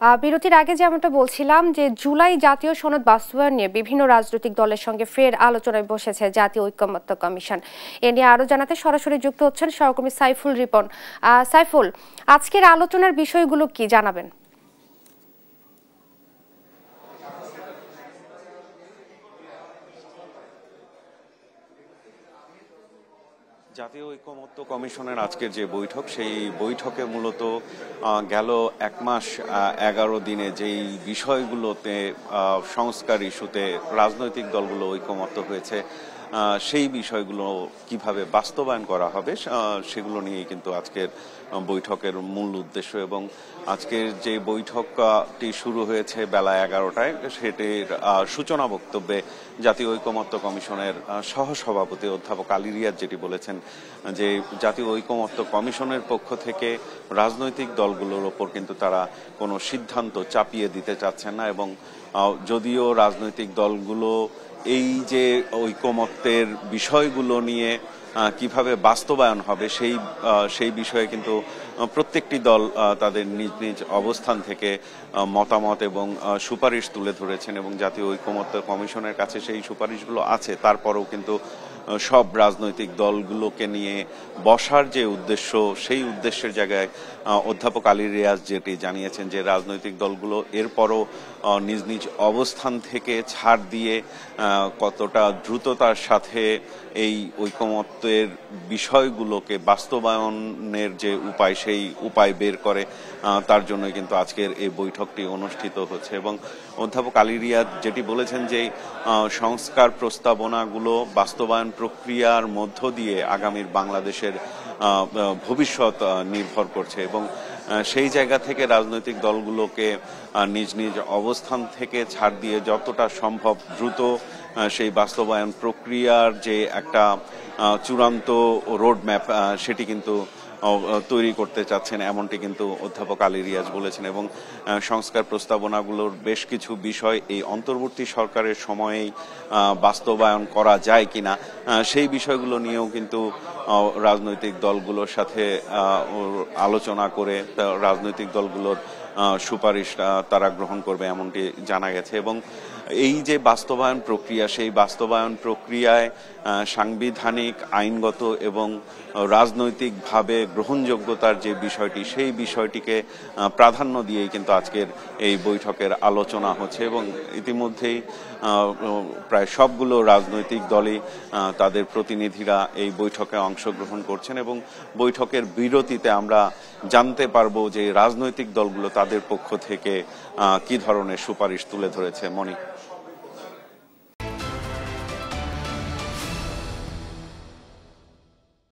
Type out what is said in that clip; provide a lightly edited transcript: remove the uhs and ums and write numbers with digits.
বিরতির আগে যেমনটা বলছিলাম যে জুলাই জাতীয় সনদ বাস্তবায়ন নিয়ে বিভিন্ন রাজনৈতিক দলের সঙ্গে ফের আলোচনায় বসেছে জাতীয় ঐকমত্য কমিশন। এ নিয়ে আরো জানাতে সরাসরি যুক্ত হচ্ছেন সহকর্মী সাইফুল রিপন। সাইফুল, আজকের আলোচনার বিষয়গুলো কি জানাবেন? জাতীয় ঐকমত্য কমিশনের আজকের যে বৈঠক, সেই বৈঠকে মূলত গেল 1 মাস 11 দিনে যেই বিষয়গুলোতে সংস্কার ইস্যুতে রাজনৈতিক দলগুলো ঐকমত্য হয়েছে, সেই বিষয়গুলো কিভাবে বাস্তবায়ন করা হবে সেগুলো নিয়েই কিন্তু আজকের বৈঠকের মূল উদ্দেশ্য। এবং আজকের যে বৈঠকটি শুরু হয়েছে বেলা 11টায়, সেটির সূচনা বক্তব্যে জাতীয় ঐকমত্য কমিশনের সহসভাপতি অধ্যাপক আলী রিয়াজ যেটি বলেছেন যে জাতীয় ঐকমত্য কমিশনের পক্ষ থেকে রাজনৈতিক দলগুলোর ওপর কিন্তু তারা কোনো সিদ্ধান্ত চাপিয়ে দিতে চাচ্ছেন না, এবং যদিও রাজনৈতিক দলগুলো এই যে ঐকমত্যের বিষয়গুলো নিয়ে কিভাবে বাস্তবায়ন হবে সেই বিষয়ে কিন্তু প্রত্যেকটি দল তাদের নিজ নিজ অবস্থান থেকে মতামত এবং সুপারিশ তুলে ধরেছেন, এবং জাতীয় ঐকমত্য কমিশনের কাছে সেই সুপারিশগুলো আছে। তারপরেও কিন্তু সব রাজনৈতিক দলগুলোকে নিয়ে বসার যে উদ্দেশ্য, সেই উদ্দেশ্যের জায়গায় অধ্যাপক আলী রিয়াজ যেটি জানিয়েছেন যে রাজনৈতিক দলগুলো এরপরও নিজ নিজ অবস্থান থেকে ছাড় দিয়ে কতটা দ্রুততার সাথে এই ঐকমত্যের বিষয়গুলোকে বাস্তবায়নের যে উপায়, সেই উপায় বের করে, তার জন্য কিন্তু আজকের এই বৈঠকটি অনুষ্ঠিত হচ্ছে। এবং অধ্যাপক আলী রিয়াজ যেটি বলেছেন যে সংস্কার প্রস্তাবনাগুলো বাস্তবায়ন প্রক্রিয়ার মধ্য দিয়ে আগামীর বাংলাদেশের ভবিষ্যৎ নির্ভর করছে, এবং সেই জায়গা থেকে রাজনৈতিক দলগুলোকে নিজ নিজ অবস্থান থেকে ছাড় দিয়ে যতটা সম্ভব দ্রুত সেই বাস্তবায়ন প্রক্রিয়ার যে একটা চূড়ান্ত রোডম্যাপ, সেটি কিন্তু তৈরি করতে চাচ্ছেন, এমনটি কিন্তু অধ্যাপক আলী রিয়াজ বলেছেন। এবং সংস্কার প্রস্তাবনাগুলোর বেশ কিছু বিষয় এই অন্তর্বর্তী সরকারের সময়েই বাস্তবায়ন করা যায় কিনা, সেই বিষয়গুলো নিয়েও কিন্তু রাজনৈতিক দলগুলোর সাথে আলোচনা করে রাজনৈতিক দলগুলোর সুপারিশ তারা গ্রহণ করবে, এমনটি জানা গেছে। এবং এই যে বাস্তবায়ন প্রক্রিয়া, সেই বাস্তবায়ন প্রক্রিয়ায় সাংবিধানিক, আইনগত এবং রাজনৈতিকভাবে গ্রহণযোগ্যতার যে বিষয়টি, সেই বিষয়টিকে প্রাধান্য দিয়েই কিন্তু আজকের এই বৈঠকের আলোচনা হচ্ছে। এবং ইতিমধ্যেই প্রায় সবগুলো রাজনৈতিক দলই তাদের প্রতিনিধিরা এই বৈঠকে অংশগ্রহণ করছেন, এবং বৈঠকের বিরতিতে আমরা জানতে পারবো যে রাজনৈতিক দলগুলো তাদের পক্ষ থেকে কি ধরনের সুপারিশ তুলে ধরেছে। মনি।